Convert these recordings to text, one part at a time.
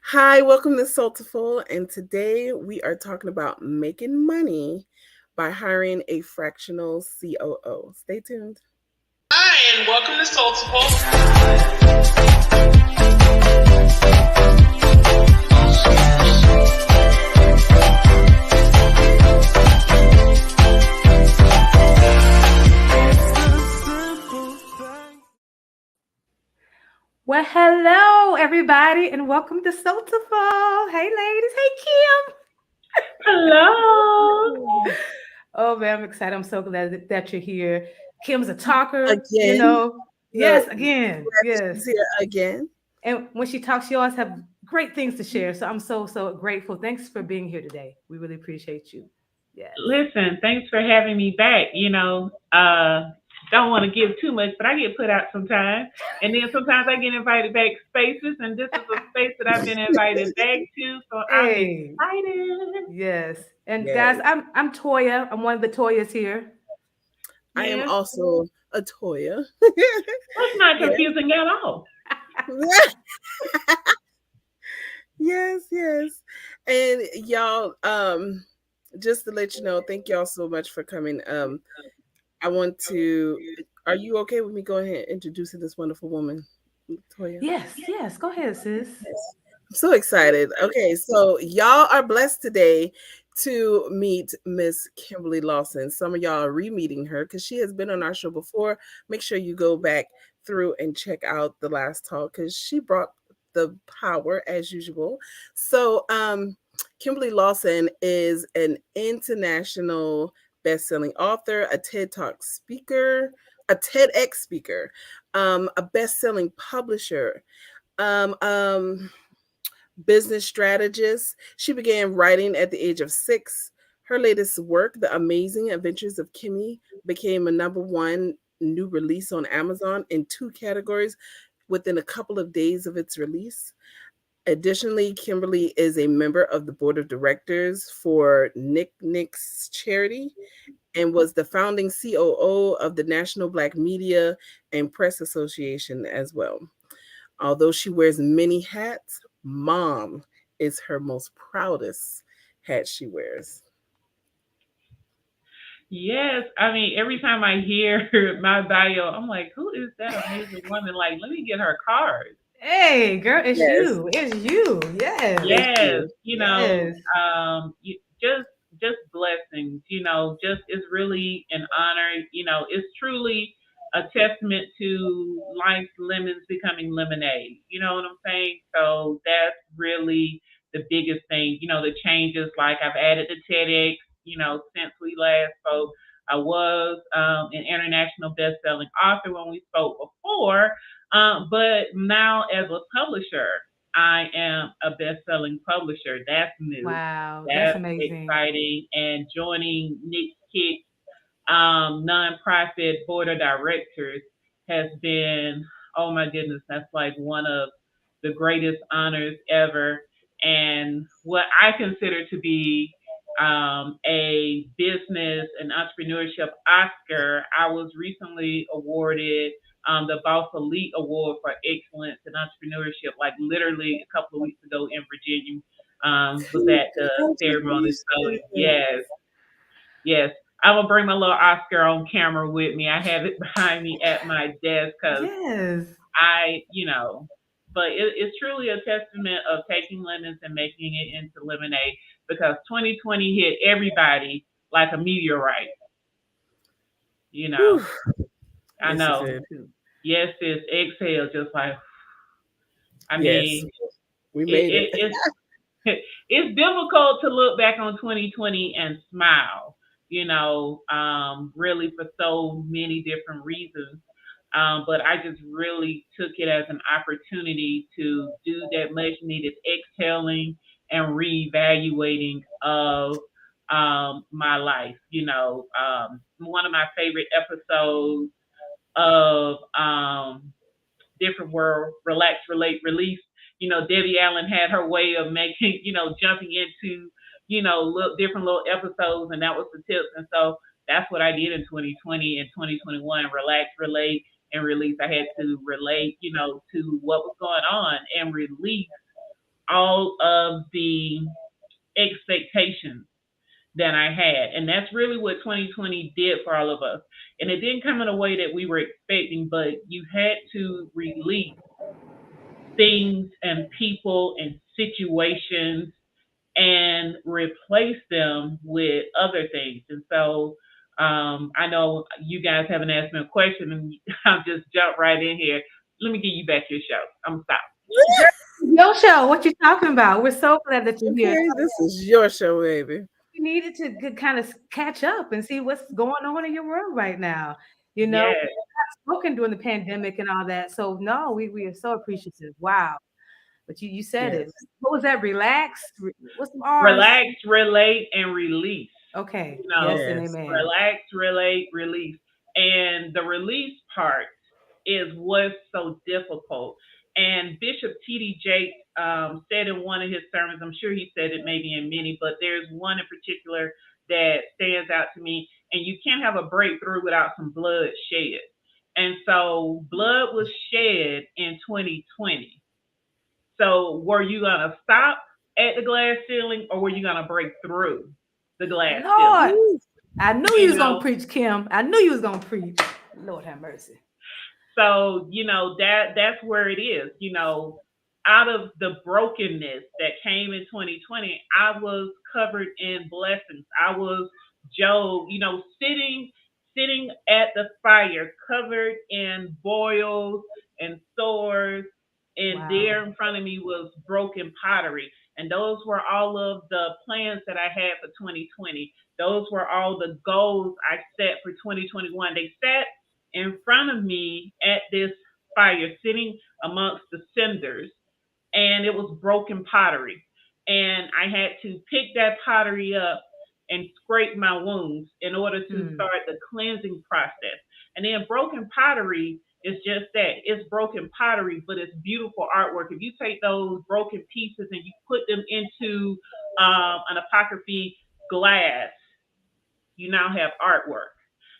Hi, welcome to Soultiful, and today we are talking about making money by hiring a fractional COO. Stay tuned. Hi, and welcome to Soultiful. Well, hello, everybody, and welcome to Soultiful. Hey, ladies. Hey, Kim. Hello. Oh, man, I'm excited. I'm so glad that you're here. Kim's a talker, Again, Yes, glad again. Yes. she's here again. And when she talks, she always have great things to share. So I'm so grateful. Thanks for being here today. We really appreciate you. Yes. Listen, thanks for having me back. Don't want to give too much, but I get put out sometimes. And then sometimes I get invited back spaces, and this is a space that I've been invited back to. So I'm Hey. excited. Yes. And guys, Yes, I'm Toya. I'm one of the Toyas here. I am Yes. also a Toya. That's not Yes, confusing at all. yes. And y'all, just to let you know, thank y'all so much for coming. I want to. Are you okay with me going ahead and introducing this wonderful woman, Toya? Yes. Go ahead, sis. I'm so excited. Okay, so y'all are blessed today to meet Miss Kimberly Lawson. Some of y'all are re-meeting her because she has been on our show before. Make sure you go back through and check out the last talk because she brought the power as usual. So Kimberly Lawson is an international best-selling author, a TED Talk speaker, a TEDx speaker, a best-selling publisher. Um, um, Business strategist. She began writing at the age of 6. Her latest work, The Amazing Adventures of Kimmy, became a number one new release on Amazon in 2 categories within a couple of days of its release. Additionally, Kimberly is a member of the board of directors for Nick Nick's charity and was the founding COO of the National Black Media and Press Association as well. Although she wears many hats, mom is her most proudest hat she wears. Yes, I mean, every time I hear my bio, I'm like, who is that amazing woman? Like, let me get her card. Hey, girl, it's Yes, you. It's you. Yes. it's Yes, you. Yes. just blessings. Just it's really an honor. It's truly a testament to life's lemons becoming lemonade. You know what I'm saying? So that's really the biggest thing. The changes. Like I've added the TEDx. Since we last spoke, I was an international best-selling author when we spoke before, but now as a publisher. I am a best-selling publisher. That's new. Wow. That's That's amazing. exciting. And joining Nick's Kick nonprofit board of directors has been, oh my goodness, that's like one of the greatest honors ever. And what I consider to be a business and entrepreneurship Oscar, I was recently awarded the Boss Elite Award for Excellence in Entrepreneurship, like literally a couple of weeks ago in Virginia. Was at the ceremony. So Congratulations. yes. I'm gonna bring my little Oscar on camera with me. I have it behind me at my desk because Yes. I, you know, but it's truly a testament of taking lemons and making it into lemonade because 2020 hit everybody like a meteorite. You know, Whew. I Yes, it know. did. Yes, it's exhale, just like I Yes, mean, we it, made it. it it's it's difficult to look back on 2020 and smile, really for so many different reasons. But I just really took it as an opportunity to do that much needed exhaling and reevaluating of my life. One of my favorite episodes of different world, relax, relate, release. Debbie Allen had her way of making, jumping into, different little episodes, and that was the tips. And so that's what I did in 2020 and 2021: relax, relate, and release. I had to relate, to what was going on and release all of the expectations that I had. And that's really what 2020 did for all of us. And it didn't come in a way that we were expecting, but you had to release things and people and situations and replace them with other things. And so I know you guys haven't asked me a question, and I'll just jump right in here. Let me give you back your show. I'm gonna stop. Girl, your show. What you talking about? We're so glad that you're here. Okay, this is your show, baby. We needed to kind of catch up and see what's going on in your world right now. You know, Yes, spoken during the pandemic and all that. So no, we are so appreciative. Wow. But you said it. Yes. What was that? Relax. What's some R's? relax, relate, and release. Okay. You know, Yes and Yes. amen. relax, relate, release. And the release part is what's so difficult. And Bishop T.D. Jakes said in one of his sermons, I'm sure he said it maybe in many, but there's one in particular that stands out to me. And you can't have a breakthrough without some blood shed. And so blood was shed in 2020. So were you going to stop at the glass ceiling, or were you going to break through the glass ceiling? Lord, Woo. I knew you You was gonna know, preach, Kim. I knew you was gonna preach. Lord have mercy. so that's where it is. Out of the brokenness that came in 2020, I was covered in blessings. I was Job, sitting at the fire, covered in boils and sores, and Wow. there in front of me was broken pottery. And those were all of the plans that I had for 2020. Those were all the goals I set for 2021. They sat in front of me at this fire, sitting amongst the cinders, and it was broken pottery. And I had to pick that pottery up and scrape my wounds in order to Hmm. start the cleansing process. And then broken pottery is just that, it's broken pottery, but it's beautiful artwork. If you take those broken pieces and you put them into an apocryphy glass, you now have artwork.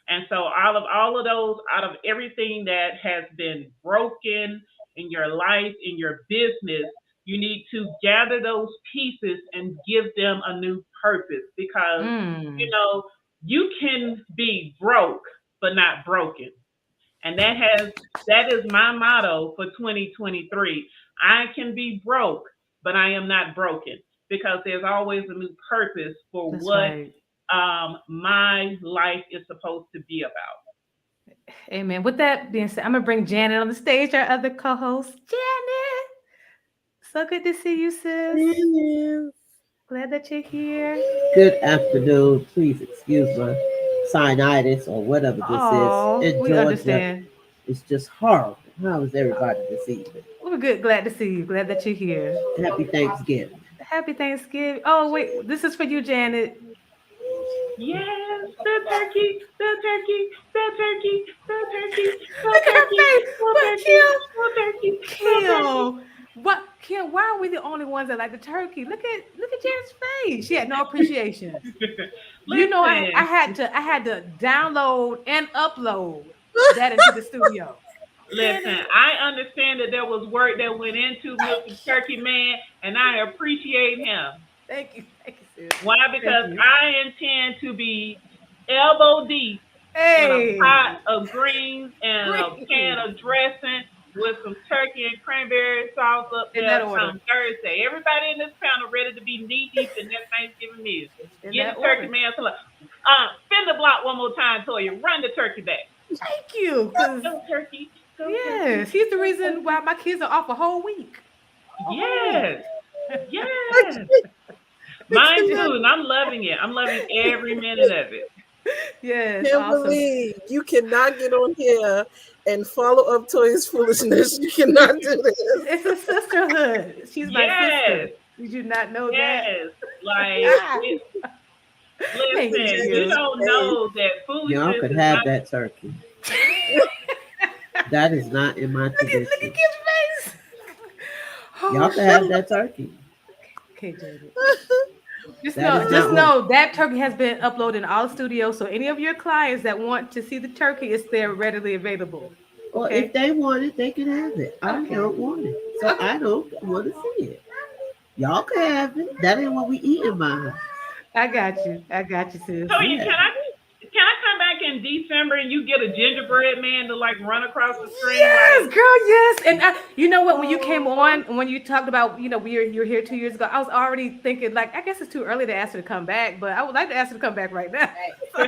And so all of those, out of everything that has been broken in your life, in your business, you need to gather those pieces and give them a new purpose, because you Mm. know you can be broke but not broken. And that is my motto for 2023. I can be broke, but I am not broken, because there's always a new purpose for That's what right. my life is supposed to be about. Amen. With that being said, I'm gonna bring Janet on the stage, our other co-host. Janet, so good to see you, sis. Yes. Glad that you're here. Good afternoon. Please excuse my sinusitis or whatever this Oh, is. In we Georgia, understand. it's just horrible. How is everybody this evening? We're good. Glad to see you. Glad that you're here. Happy Thanksgiving. Happy Thanksgiving. Oh, wait, this is for you, Janet. Yes, the turkey, the turkey, the turkey, the turkey, the Look at her turkey, face. the But turkey, the turkey, the turkey. Kim, what Kim, why are we the only ones that like the turkey? Look at Janet's face. She had no appreciation. You know, I Listen, had to download and upload that into the studio. listen. Janet, I understand that there was work that went into Mr. thank you. Turkey Man, and I appreciate him. Thank you. Thank you, sis. Why? Thank Because you. I intend to be elbow deep in a pot Hey, of greens and a pan green. of dressing with some turkey and cranberry sauce up In that there order. come Thursday. Everybody in this panel ready to be knee deep in that Thanksgiving meal. In Get that the turkey order. man some love. Spin the block one more time, Toya. Run the turkey back. Thank you. Because Go turkey. Go turkey. yes, he's the Go reason why turkey. my kids are off a whole week. A whole week. Yes. Yes. Mine too, and I'm loving it. I'm loving every minute of it. Yes, awesome. Kimberly, you cannot get on here and follow up Toya's foolishness. You cannot do this. It's a sisterhood. She's my Yes. sister. Did you not know that? Yes. Like it, Thank you, listen, you Jesus' Kim. don't name. know that Y'all foolishness could is have not. that turkey. That is not in my Look at tradition. Kim's face. Y'all Oh could have shoot. that turkey. Okay, Janet. That is Just not what. know that turkey has been uploaded in all studios. So any of your clients that want to see the turkey, it's there readily available. Well, if Okay. they want it, they can have it. I Okay. don't want it, so Okay. I don't want to see it. Y'all can have it. That ain't what we eat in my house. I got you. I got you, sis. Toya, Yeah. can I come back in December and you get a gingerbread man to like run across the screen Yes, like girl, yes. And you know what? When you came oh on, when you talked about, you were here 2 years ago, I was already thinking, like, I guess it's too early to ask her to come back, but I would like to ask her to come back right now. So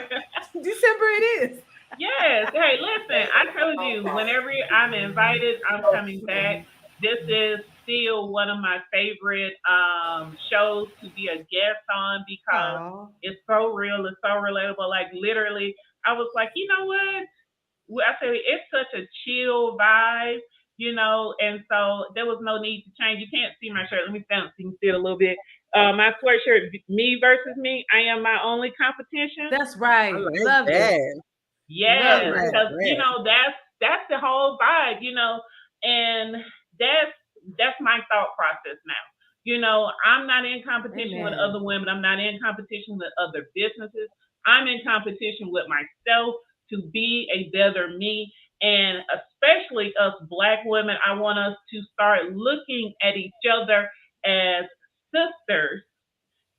December it is. yes. Hey, listen, I told you, whenever I'm invited, I'm coming back. This is still one of my favorite shows to be a guest on because Oh, it's so real, it's so relatable. Like literally, I was like, you know what? I said it's such a chill vibe, and so there was no need to change. You can't see my shirt. Let me stand so you can see it a little bit. My sweatshirt, me versus me. I am my only competition. that's I right. like Love it. that. I Love Yes, like it. because that. that's the whole vibe, and that's that's my thought process now. I'm not in competition with Amen. other women. I'm not in competition with other businesses. I'm in competition with myself to be a better me. And especially us black women, I want us to start looking at each other as sisters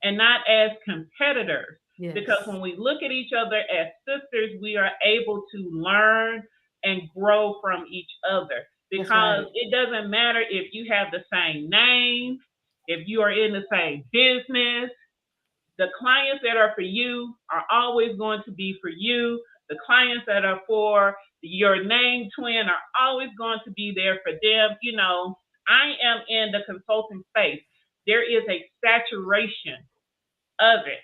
and not as competitors. Because Yes. when we look at each other as sisters, we are able to learn and grow from each other. That's Because right. it doesn't matter if you have the same name, if you are in the same business, the clients that are for you are always going to be for you. The clients that are for your name twin are always going to be there for them. I am in the consulting space. There is a saturation of it.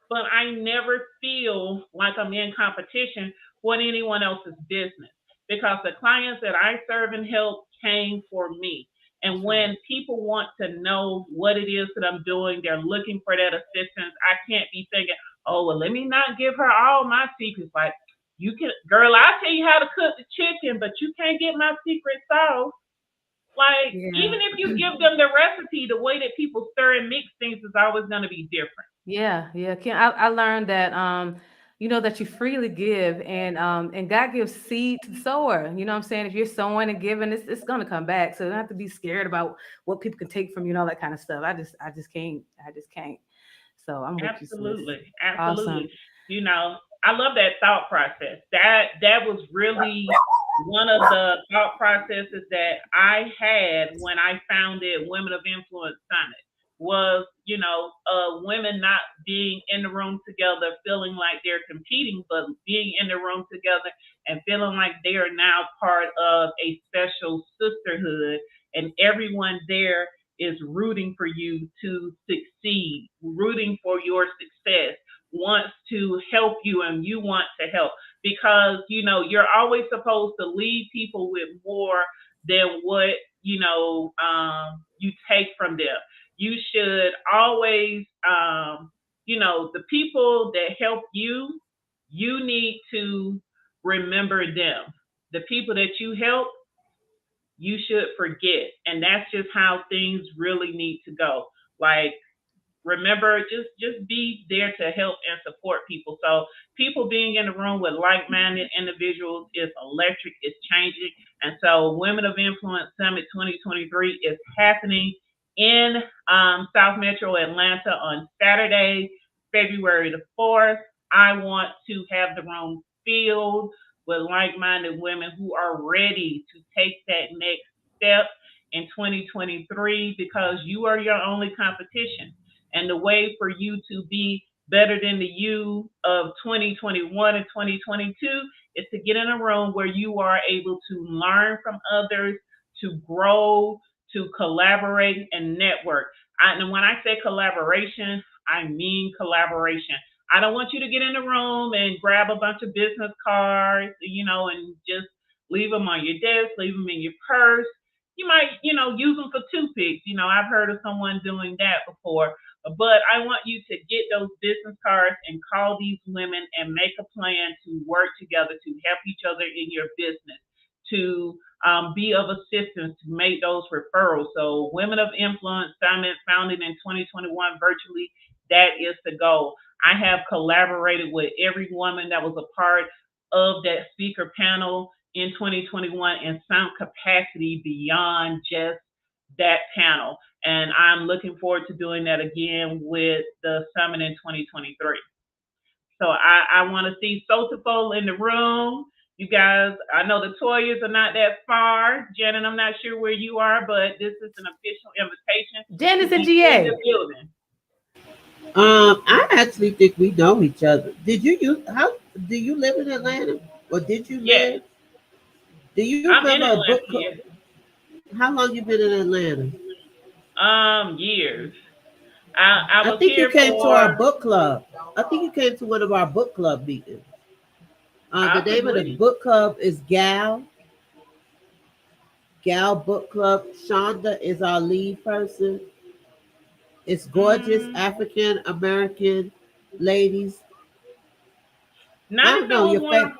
But I never feel like I'm in competition with anyone else's business because the clients that I serve and help came for me. And That's right. when people want to know what it is that I'm doing, they're looking for that assistance. I can't be thinking, oh, well, let me not give her all my secrets. Like, you can, girl, I'll tell you how to cook the chicken, but you can't get my secret sauce. Like, Yeah. even if you give them the recipe, the way that people stir and mix things is always going to be different. Yeah, yeah. I learned that that you freely give, and God gives seed to the sower. You know what I'm saying? If you're sowing and giving, it's gonna come back. So you don't have to be scared about what people can take from you and all that kind of stuff. I just can't. I just can't. So I'm with you, sis. Absolutely, absolutely. Awesome. I love that thought process. That was really one of the thought processes that I had when I founded Women of Influence Summit was, women not being in the room together, feeling like they're competing, but being in the room together and feeling like they are now part of a special sisterhood and everyone there is rooting for you to succeed, rooting for your success, wants to help you and you want to help because you're always supposed to leave people with more than what you take from them. You should always the people that help you, you need to remember them. The people that you help, you should forget. And that's just how things really need to go. Like remember, just be there to help and support people. So people being in the room with like-minded individuals is electric, it's changing. And so Women of Influence Summit 2023 is happening in South Metro Atlanta on Saturday, February the 4th. I want to have the room filled with like-minded women who are ready to take that next step in 2023 because you are your only competition. And the way for you to be better than the you of 2021 and 2022 is to get in a room where you are able to learn from others, to grow, to collaborate and network. And when I say collaboration, I mean collaboration. I don't want you to get in the room and grab a bunch of business cards, and just leave them on your desk, leave them in your purse. You might, use them for toothpicks. I've heard of someone doing that before. But I want you to get those business cards and call these women and make a plan to work together to help each other in your business, to be of assistance, to make those referrals. So, Women of Influence Summit, founded in 2021 virtually, that is the goal. I have collaborated with every woman that was a part of that speaker panel in 2021 in some capacity beyond just that panel. And I'm looking forward to doing that again with the summit in 2023. So I want to see Soultiful in the room. You guys, I know the Toyas are not that far. Janet, I'm not sure where you are, but this is an official invitation to Janice and be in the GA. building. I actually think we know each other. How do you live in Atlanta? Or did you Yes, live? Do you I'm remember in a book Atlanta. club? Yes, How long you been in Atlanta? years. I I was think you here came to our for book club. I think you came to one of our book club meetings. The name of the possibly. book club is Gal Book Club. Shonda is our lead person. It's gorgeous Mm, African American ladies. I not if don't it know was your one. face.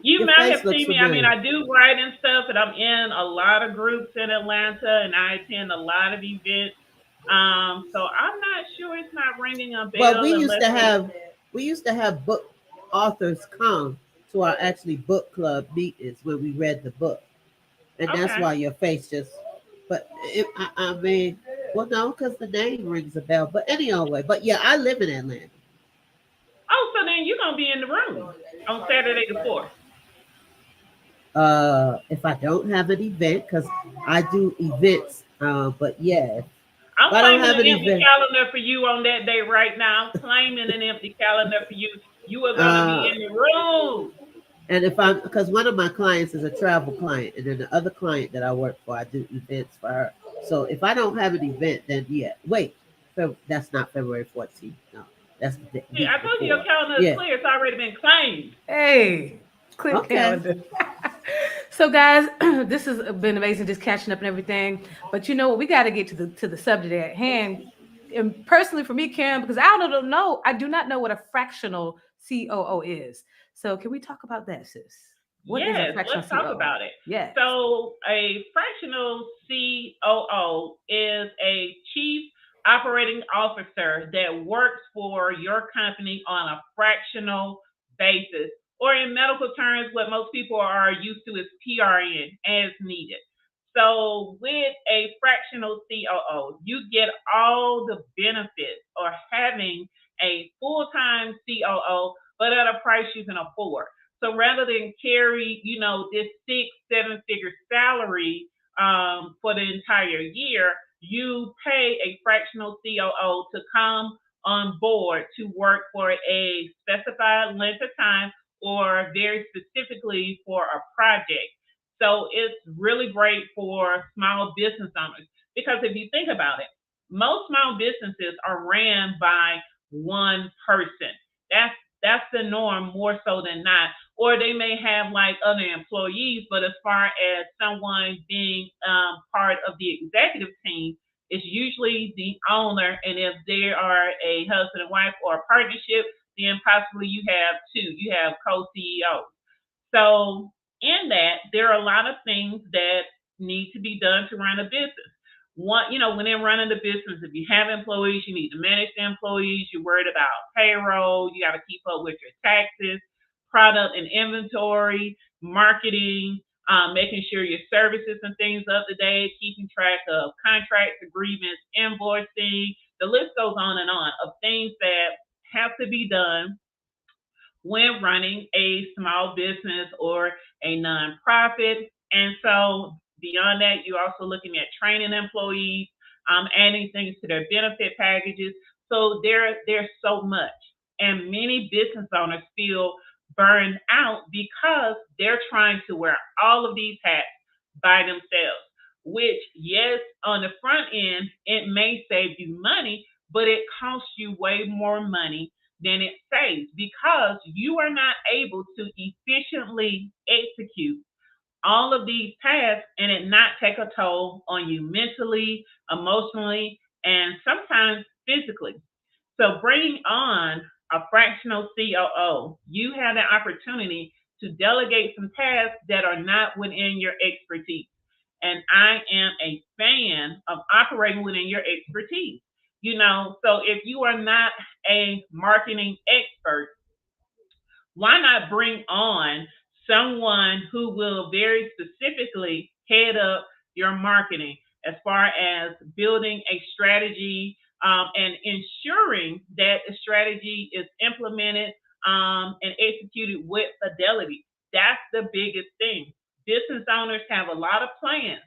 You Your might face have looks seen me. I mean, familiar. I do write and stuff, and I'm in a lot of groups in Atlanta, and I attend a lot of events. So I'm not sure. It's not ringing a Well, bell unless it's we used to have book authors come to our actually book club meetings when we read the book, and that's okay. why your face just. But I mean, well, no, because the name rings a bell. But anyway, but yeah, I live in Atlanta. Oh, so then you're gonna be in the room on Saturday the 4th. If I don't have an event, because I do events. But yeah, if I'm I don't claiming have an an empty event, calendar for you on that day right now. Claiming an empty calendar for you. You are gonna be uh, in the room. and if I'm because one of my clients is a travel client, and then the other client that I work for, I do events for her. So if I don't have an event, then yeah, wait, that's not February 14th. No, that's the See, I week told you your before. calendar is Yeah. clear. It's already been claimed. Hey, clear Okay. calendar. So, guys, this has been amazing, just catching up and everything. But you know what? We got to get to the subject at hand. And personally, for me, Karen, because I don't know, I do not know what a fractional COO is. So, can we talk about that, sis? What is a Yes, fractional let's talk COO? about it. Yes. So, a fractional COO is a chief operating officer that works for your company on a fractional basis, or in medical terms, what most people are used to is PRN, as needed. So, with a fractional COO, you get all the benefits of having a full time COO, but at a price you can afford. So rather than carry, this 6, 7 figure salary for the entire year, you pay a fractional COO to come on board to work for a specified length of time or very specifically for a project. So it's really great for small business owners because if you think about it, most small businesses are ran by one person. That's the norm more so than not. Or they may have like other employees, but as far as someone being part of the executive team, it's usually the owner. And if they are a husband and wife or a partnership, then possibly you have two. You have co-CEOs. So in that, there are a lot of things that need to be done to run a business. One, when they're running the business, if you have employees, you need to manage the employees. You're worried about payroll. You got to keep up with your taxes, product and inventory, marketing, making sure your services and things up to date, keeping track of contracts, agreements, invoicing. The list goes on of things that have to be done when running a small business or a nonprofit. And so beyond that, you're also looking at training employees, adding things to their benefit packages. So there's so much. And many business owners feel burned out because they're trying to wear all of these hats by themselves, which, yes, on the front end, it may save you money, but it costs you way more money than it saves because you are not able to efficiently execute all of these tasks and it not take a toll on you mentally, emotionally, and sometimes physically. So bringing on a fractional COO, you have the opportunity to delegate some tasks that are not within your expertise. And I am a fan of operating within your expertise. So if you are not a marketing expert, why not bring on someone who will very specifically head up your marketing? as far as building a strategy and ensuring that the strategy is implemented and executed with fidelity. That's the biggest thing. Business owners have a lot of plans,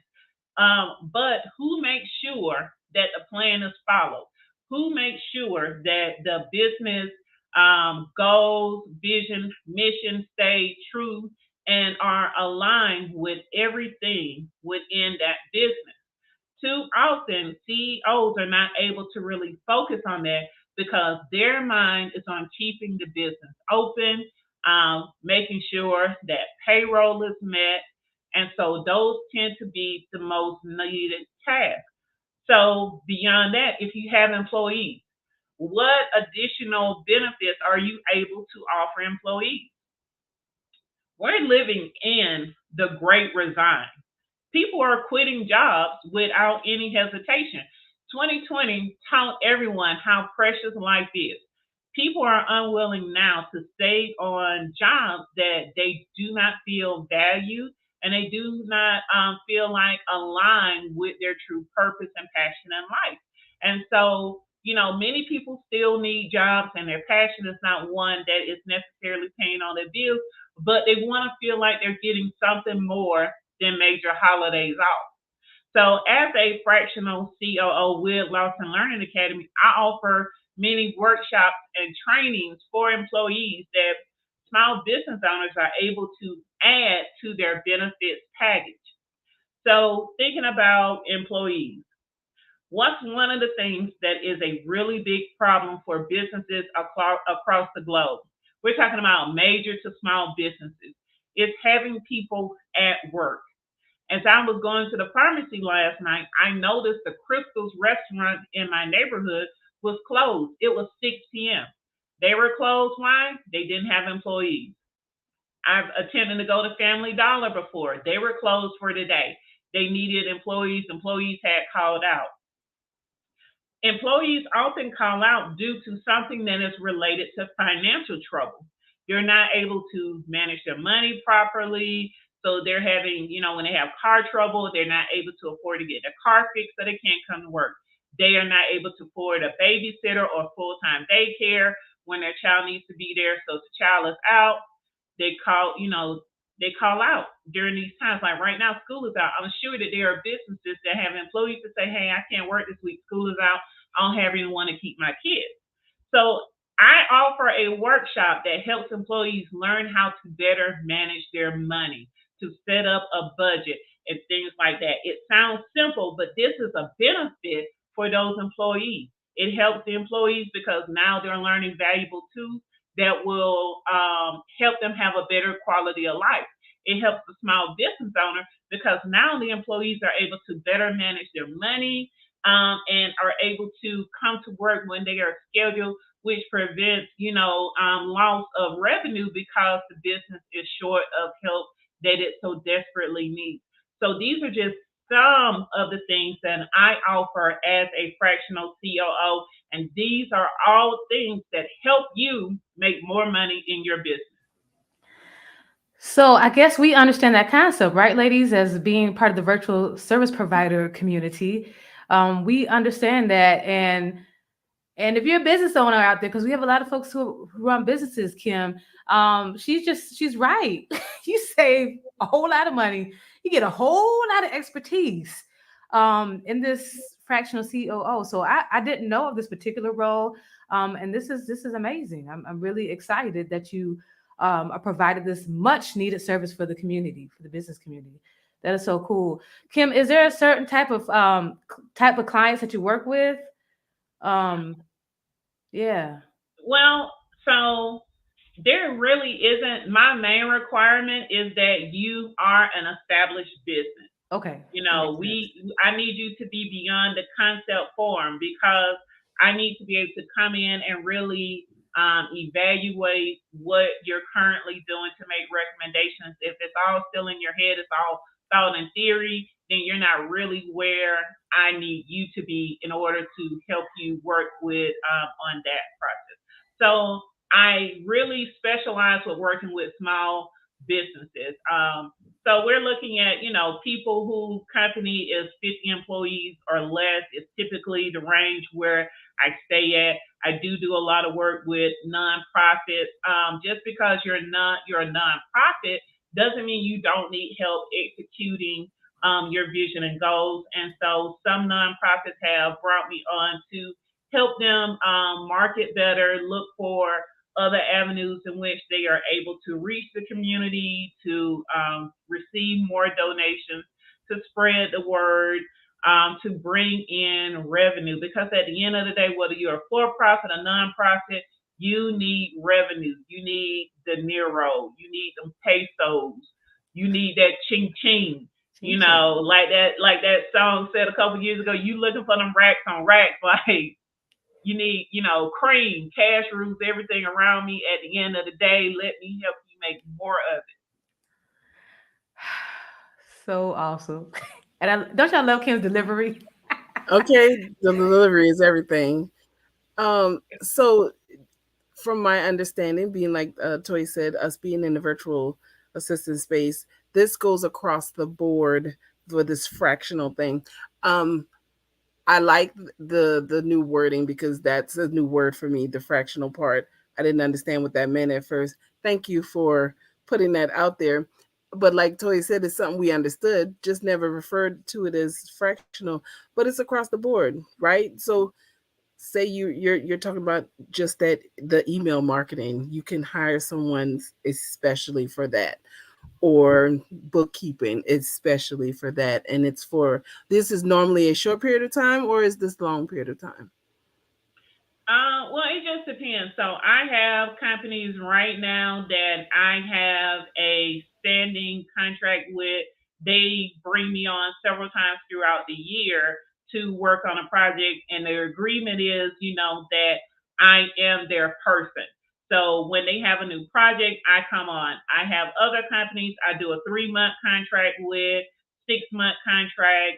but who makes sure that the plan is followed? Who makes sure that the business goals, vision, mission stay true and are aligned with everything within that business? Too often, CEOs are not able to really focus on that because their mind is on keeping the business open, making sure that payroll is met. And so those tend to be the most needed tasks. So, beyond that, if you have employees, what additional benefits are you able to offer employees? We're living in the great resign. People are quitting jobs without any hesitation. 2020 taught everyone how precious life is. People are unwilling now to stay on jobs that they do not feel valued and they do not feel like aligned with their true purpose and passion in life. And so, many people still need jobs and their passion is not one that is necessarily paying all their bills, but they want to feel like they're getting something more than major holidays off. So, as a fractional COO with Lawson Learning Academy, I offer many workshops and trainings for employees that small business owners are able to add to their benefits package. So, thinking about employees, what's one of the things that is a really big problem for businesses across the globe? We're talking about major to small businesses. It's having people at work. As I was going to the pharmacy last night, I noticed the Crystal's restaurant in my neighborhood was closed. It was 6 p.m. They were closed. Why? They didn't have employees. I've attempted to go to Family Dollar before. They were closed for the day. They needed employees. Employees had called out. Employees often call out due to something that is related to financial trouble. They're not able to manage their money properly. So they're having, when they have car trouble, they're not able to afford to get their car fixed, so they can't come to work. They are not able to afford a babysitter or full-time daycare when their child needs to be there. So if the child is out, they call out during these times. Like right now, school is out. I'm sure that there are businesses that have employees that say, hey, I can't work this week. School is out. I don't have anyone to keep my kids. So I offer a workshop that helps employees learn how to better manage their money, to set up a budget and things like that. It sounds simple, but this is a benefit for those employees. It helps the employees because now they're learning valuable tools that will help them have a better quality of life. It helps the small business owner because now the employees are able to better manage their money and are able to come to work when they are scheduled, which prevents, loss of revenue because the business is short of help that it so desperately needs. So these are just some of the things that I offer as a fractional COO, and these are all things that help you make more money in your business. So I guess we understand that concept, right, ladies, as being part of the virtual service provider community. We understand that, and if you're a business owner out there, because we have a lot of folks who run businesses, Kim, she's right. You save a whole lot of money. You get a whole lot of expertise in this fractional COO. So I didn't know of this particular role, and this is amazing. I'm really excited that you are provided this much needed service for the community, for the business community. That is so cool. Kim, is there a certain type of clients that you work with? Yeah. Well, so there really isn't. My main requirement is that you are an established business. Okay. I need you to be beyond the concept form because I need to be able to come in and really evaluate what you're currently doing to make recommendations. If it's all still in your head, it's all thought in theory, then you're not really where I need you to be in order to help you work with on that process. So I really specialize with working with small businesses. So we're looking at, people whose company is 50 employees or less is typically the range where I stay at. I do a lot of work with nonprofits. Just because you're a nonprofit doesn't mean you don't need help executing your vision and goals. And so some nonprofits have brought me on to help them market better, look for other avenues in which they are able to reach the community, to receive more donations, to spread the word, to bring in revenue. Because at the end of the day, whether you're a for-profit or nonprofit, you need revenue. You need the Nero. You need them pesos. You need that ching ching. Like that song said a couple years ago. You looking for them racks on racks, like you need, cream, cash rules everything around me. At the end of the day, let me help you make more of it. So awesome. And don't y'all love Kim's delivery? Okay, the delivery is everything. So from my understanding, being like Toy said, us being in the virtual assistant space, this goes across the board for this fractional thing. Um, I like the new wording because that's a new word for me, the fractional part. I didn't understand what that meant at first. Thank you for putting that out there. But like Toy said, it's something we understood, just never referred to it as fractional. But it's across the board, right? So say you're talking about just that the email marketing, you can hire someone especially for that, or bookkeeping especially for that, and it's for this is normally a short period of time, or is this long period of time? Well, it just depends. So I have companies right now that I have a standing contract with. They bring me on several times throughout the year to work on a project, and their agreement is, that I am their person. So when they have a new project, I come on. I have other companies I do a 3 month contract with, 6 month contract.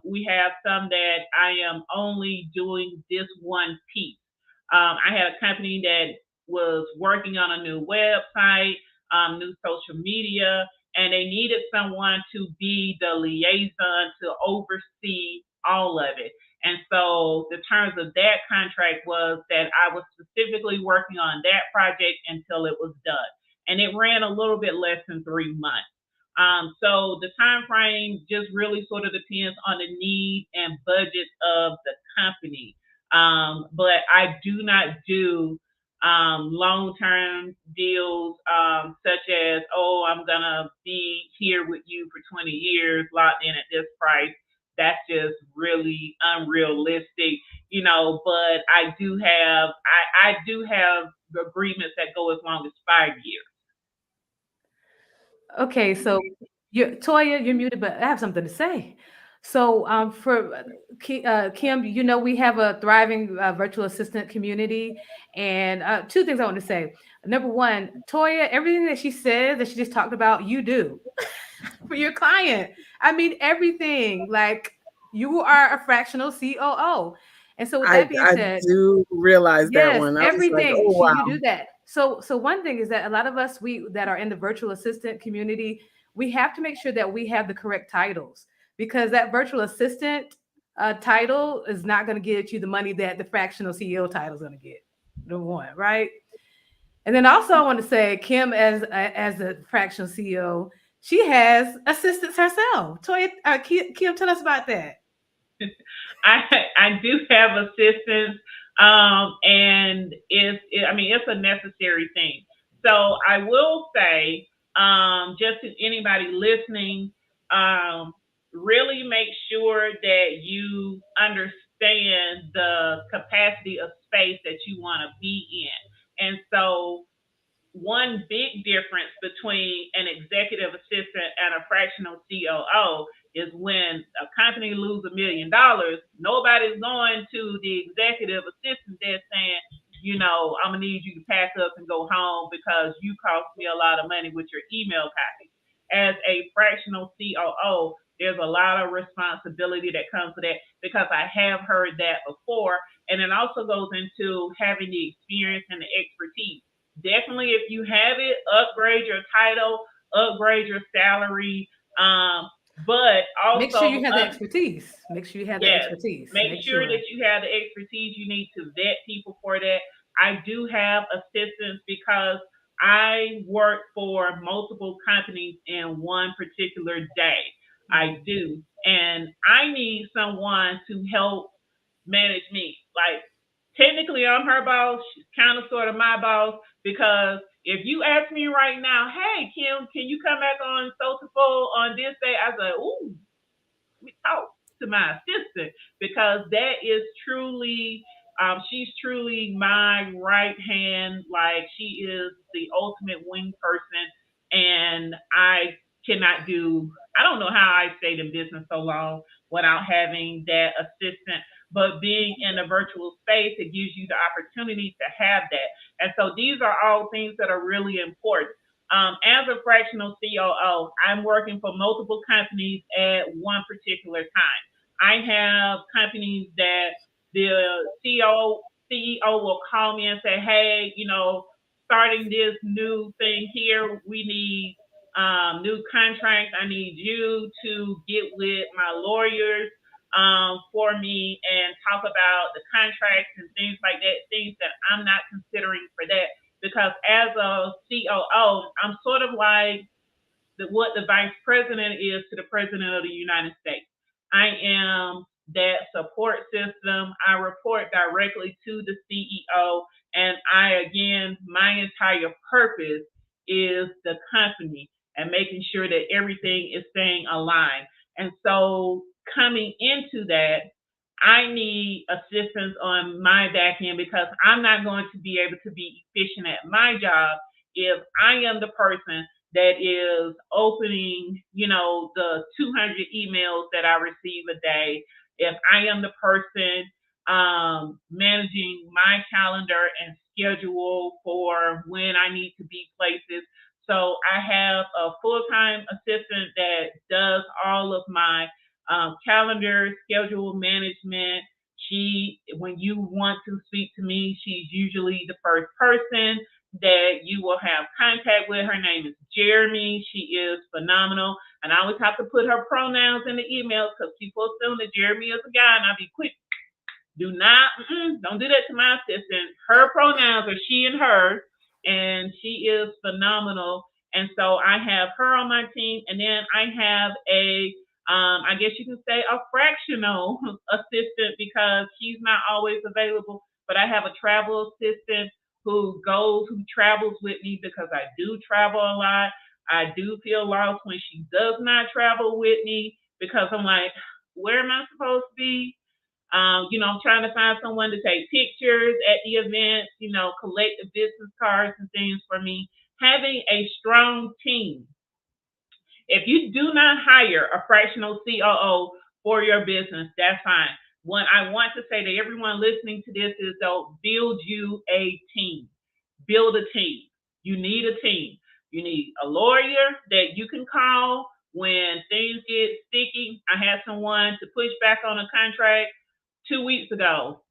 We have some that I am only doing this one piece. I had a company that was working on a new website, new social media, and they needed someone to be the liaison to oversee all of it. And so the terms of that contract was that I was specifically working on that project until it was done. And it ran a little bit less than 3 months. So the time frame just really sort of depends on the need and budget of the company. But I do not do long term deals such as, oh, I'm going to be here with you for 20 years, locked in at this price. That's just really unrealistic, but I do have agreements that go as long as 5 years. Okay, so Toya, you're muted, but I have something to say. So, for Kim, we have a thriving virtual assistant community, and two things I want to say. Number one, Toya, everything that she said that she just talked about, you do for your client. I mean, everything. Like you are a fractional COO, and so with I that being I said, do realize that yes, one. I was like, everything. oh You wow. do that. So one thing is that a lot of us we that are in the virtual assistant community, we have to make sure that we have the correct titles because that virtual assistant title is not going to get you the money that the fractional CEO title is going to get. Number one, right? And then also I want to say Kim as a fractional CEO, she has assistants herself. Toya, Kim, tell us about that. I I do have assistance, and it's a necessary thing. So I will say, just to anybody listening, um, really make sure that you understand the capacity of space that you want to be in. And so one big difference between an executive assistant and a fractional COO is when a company loses $1 million, nobody's going to the executive assistant there saying, I'm gonna need you to pack up and go home because you cost me a lot of money with your email copy. As a fractional COO, there's a lot of responsibility that comes with that because I have heard that before. And it also goes into having the experience and the expertise. definitely, if you have it, upgrade your title, upgrade your salary. Um, but Make sure also, you have the expertise. Make sure you have the yes, expertise. make Make sure sure. that you have the expertise. You need to vet people for that. I do have assistants because I work for multiple companies in one particular day. I Mhm. do. And I need someone to help manage me. Like, technically, I'm her boss. She's kind of sort of my boss because if you ask me right now, hey, Kim, can you come back on Soultiful on this day? I say, ooh, me talk to my assistant because that is truly she's truly my right hand. Like, she is the ultimate wing person, and I don't know how I stayed in business so long without having that assistant. But being in a virtual space, it gives you the opportunity to have that. And so these are all things that are really important. As a fractional COO, I'm working for multiple companies at one particular time. I have companies that the CEO will call me and say, hey, starting this new thing here, we need new contracts. I need you to get with my lawyers for me and talk about the contracts and things like that, things that I'm not considering for that because as a COO, I'm sort of like what the vice president is to the president of the United States. I am that support system. I report directly to the CEO. And again, my entire purpose is the company and making sure that everything is staying aligned. And so coming into that, I need assistance on my back end because I'm not going to be able to be efficient at my job if I am the person that is opening, the 200 emails that I receive a day. If I am the person managing my calendar and schedule for when I need to be places. So I have a full time assistant that does all of my calendar, schedule management. When you want to speak to me, she's usually the first person that you will have contact with. Her name is Jeremy. She is phenomenal. And I always have to put her pronouns in the emails because people assume that Jeremy is a guy, and I'll be quick. Do not, don't do that to my assistant. Her pronouns are she and her, and she is phenomenal. And so I have her on my team, and then I have I guess you can say a fractional assistant because she's not always available. But I have a travel assistant who travels with me because I do travel a lot. I do feel lost when she does not travel with me because I'm like, where am I supposed to be? I'm trying to find someone to take pictures at the events, collect the business cards and things for me. Having a strong team. If you do not hire a fractional COO for your business, that's fine. What I want to say to everyone listening to this is, though, build you a team. Build a team. You need a team. You need a lawyer that you can call when things get sticky. I had someone to push back on a contract 2 weeks ago.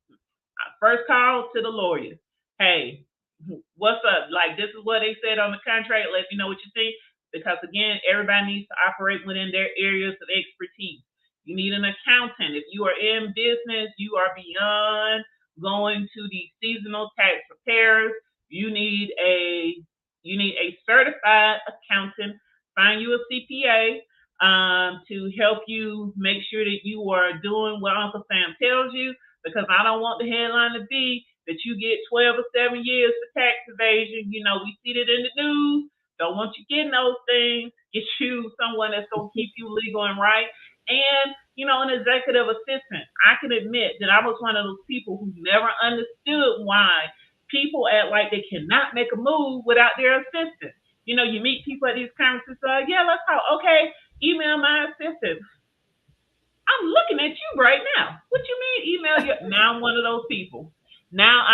First call to the lawyer. Hey, what's up? Like, this is what they said on the contract. Let me know what you think. Because again, everybody needs to operate within their areas of expertise. You need an accountant. If you are in business, you are beyond going to the seasonal tax preparers. You need a certified accountant. Find you a CPA to help you make sure that you are doing what Uncle Sam tells you because I don't want the headline to be that you get 12 or 7 years for tax evasion. We see it in the news. Don't want you getting those things. Get you someone that's going to keep you legal and right. And, an executive assistant. I can admit that I was one of those people who never understood why people act like they cannot make a move without their assistant. You meet people at these conferences, yeah, let's talk. Okay, email my assistant. I'm looking at you right now. What you mean email you? Now I'm one of those people. Now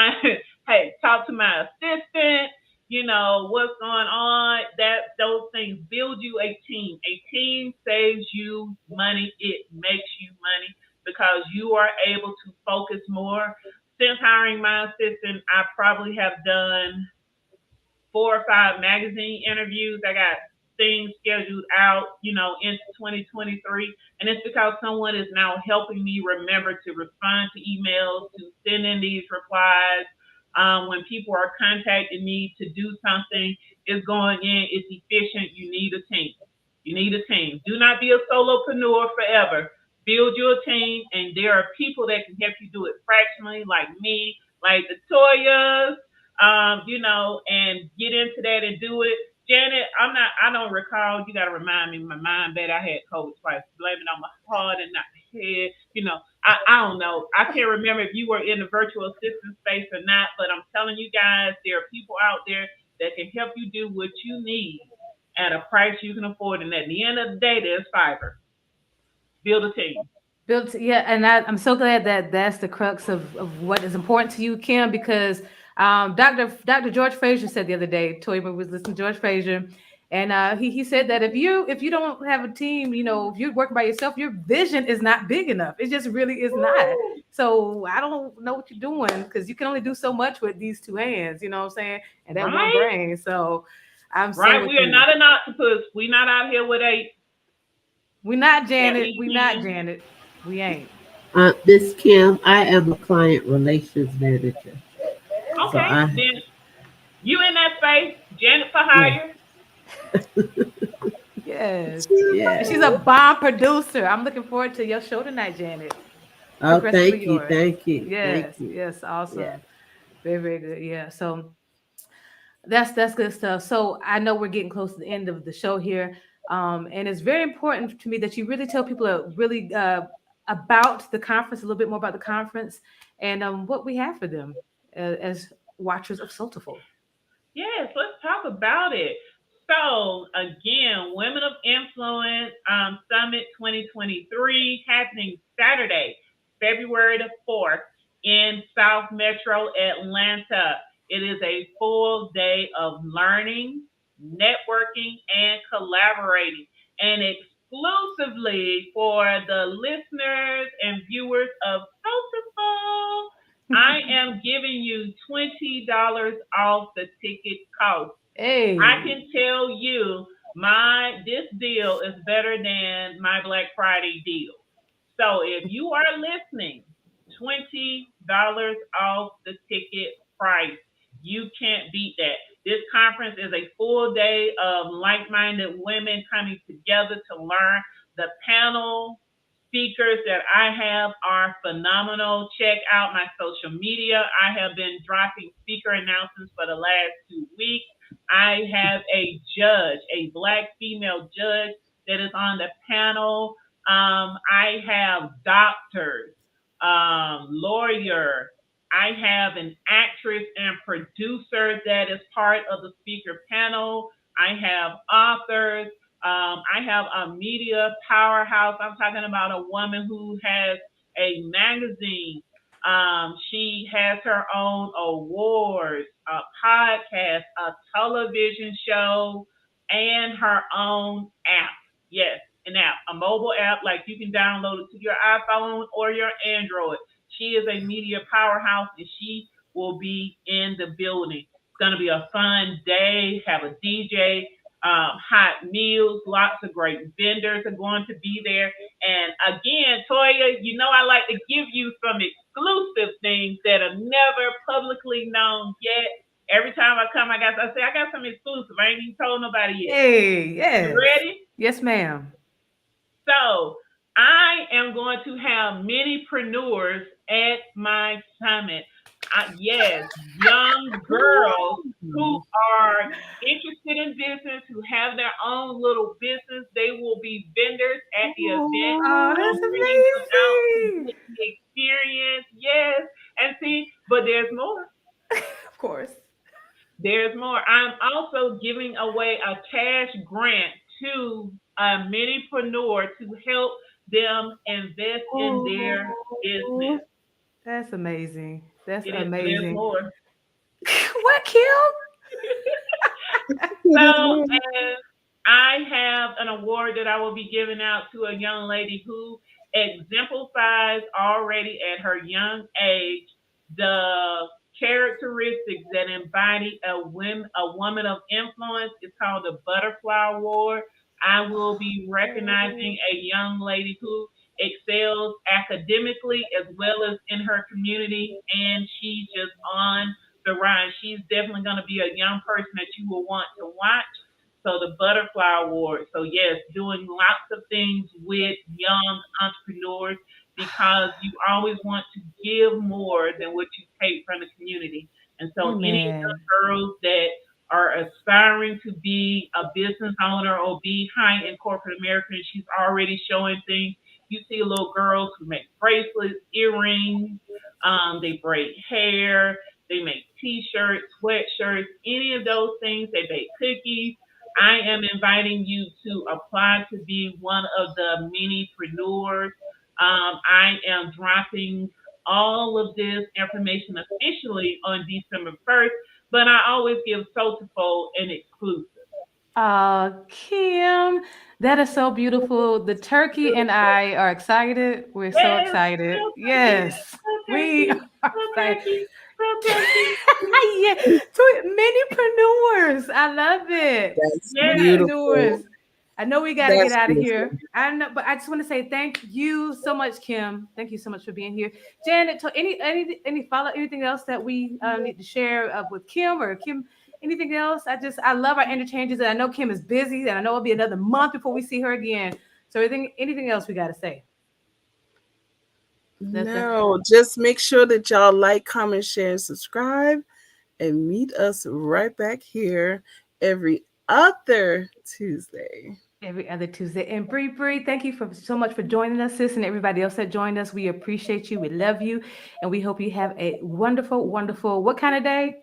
hey, talk to my assistant. What's going on. Those things build you a team. A team saves you money. It makes you money because you are able to focus more. Since hiring my assistant, I probably have done 4 or 5 magazine interviews. I got things scheduled out, into 2023. And it's because someone is now helping me remember to respond to emails, to send in these replies. When people are contacting me to do something, it's going in, it's efficient. You need a team. You need a team. Do not be a solopreneur forever. Build your team, and there are people that can help you do it fractionally, like me, like the Toyas, and get into that and do it. Janet, I don't recall. You got to remind me. My mind bad. I had COVID twice. Blame it on my heart and not my head. I don't know. I can't remember if you were in the virtual assistant space or not, but I'm telling you guys, there are people out there that can help you do what you need at a price you can afford. And at the end of the day, there's fiber. Build a team. Built, yeah, and I'm so glad that that's the crux of what is important to you, Kim, because Dr. George Fraser said the other day, Toya was listening to George Fraser, and he said that if you don't have a team, if you're working by yourself, your vision is not big enough. It just really is not. So I don't know what you're doing because you can only do so much with these two hands, you know what I'm saying, and that one Right? brain. So I'm so Right? with We are you. not an octopus. We're not out here with eight We not that Janet. eat We not in. Janet. We ain't. Miss Kim, I am a client relations manager. So Okay, then you in that space, Janet for yeah, hire. Yes. And yeah. she's a bomb producer. I'm looking forward to your show tonight, Janet. Oh, Progressively thank you, yours. thank you, thank Yes, you. yes, Yeah. awesome. Very, very good. Yeah. So that's good stuff. So I know we're getting close to the end of the show here. And it's very important to me that you really tell people really about the conference, a little bit more about the conference and what we have for them as watchers of Soultiful. Yes, let's talk about it. So again, Women of Influence Summit 2023 happening Saturday, February the 4th in South Metro Atlanta. It is a full day of learning, networking, and collaborating, and exclusively for the listeners and viewers of Soultiful. I am giving you $20 off the ticket cost. I Hey. can tell you my this deal is better than my Black Friday deal. So if you are listening, $20 off the ticket price. You can't beat that. This conference is a full day of like-minded women coming together to learn. The panel speakers that I have are phenomenal. Check out my social media. I have been dropping speaker announcements for the last 2 weeks. I have a judge, a black female judge that is on the panel. I have doctors, lawyer. I have an actress and producer that is part of the speaker panel. I have authors. I have a media powerhouse. I'm talking about a woman who has a magazine. She has her own awards, a podcast, a television show, and her own app. Yes, an app, a mobile app like you can download it to your iPhone or your Android. She is a media powerhouse and she will be in the building. It's going to be a fun day. Have a DJ, hot meals, lots of great vendors are going to be there. And again, Toya, I like to give you some exclusive things that are never publicly known yet. Every time I come, I got some exclusive. I ain't even told nobody yet. Hey, You yes. ready? Yes, ma'am. So I am going to have minipreneurs at my summit. Yes, young girls who are interested in business, who have their own little business. They will be vendors at the event. Oh, I'm bringing them out to that's amazing. get the experience. Yes, and see, but there's more. Of course. There's more. I'm also giving away a cash grant to a minipreneur to help them invest in their Oh, business. that's amazing. That's There's amazing. more. What, Kim? So, and I have an award that I will be giving out to a young lady who exemplifies already at her young age the characteristics that embody a woman of influence. It's called the Butterfly Award. I will be recognizing a young lady who excels academically as well as in her community, and she's just on the rise. She's definitely going to be a young person that you will want to watch. So the Butterfly Award. So yes, doing lots of things with young entrepreneurs because you always want to give more than what you take from the community. And so any young Amen. girls that are aspiring to be a business owner or be high in corporate America and she's already showing things. You see little girls who make bracelets, earrings, they braid hair, they make t-shirts, sweatshirts, any of those things. They bake cookies. I am inviting you to apply to be one of the minipreneurs. I am dropping all of this information officially on December 1st, but I always give Soultiful an exclusive. Kim, that is so beautiful. The turkey and I are excited. We're so Yes, excited. go turkey, Yes, go we turkey, are go excited. turkey, go turkey. Yeah, minipreneurs. I love it. That's Yes, beautiful. Minipreneurs. I know we got to get That's out of beautiful. here. I know, but I just want to say thank you so much, Kim. Thank you so much for being here, Janet. Any follow anything else that we need to share with Kim or Kim? Anything else? I love our interchanges, and I know Kim is busy, and I know it'll be another month before we see her again. So anything else we got to say? That's No, just make sure that y'all like, comment, share, and subscribe, and meet us right back here every other Tuesday. every other Tuesday. And Bree, thank you for so much for joining us, sis, and everybody else that joined us. We appreciate you. We love you, and we hope you have a wonderful, wonderful what kind of day?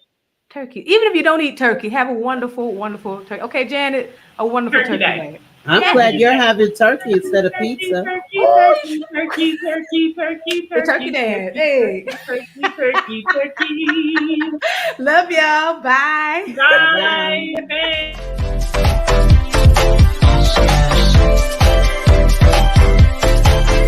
Turkey. Even if you don't eat turkey, have a wonderful, wonderful turkey. Okay, Janet, a wonderful turkey turkey day. day. I'm Yeah. glad Turkey you're day. having turkey instead of Turkey, pizza. turkey, Oh, turkey, turkey, turkey, turkey, the turkey turkey, dance. turkey, Hey, turkey, turkey, turkey, turkey. love y'all. Bye. Bye bye. Bye. Thanks.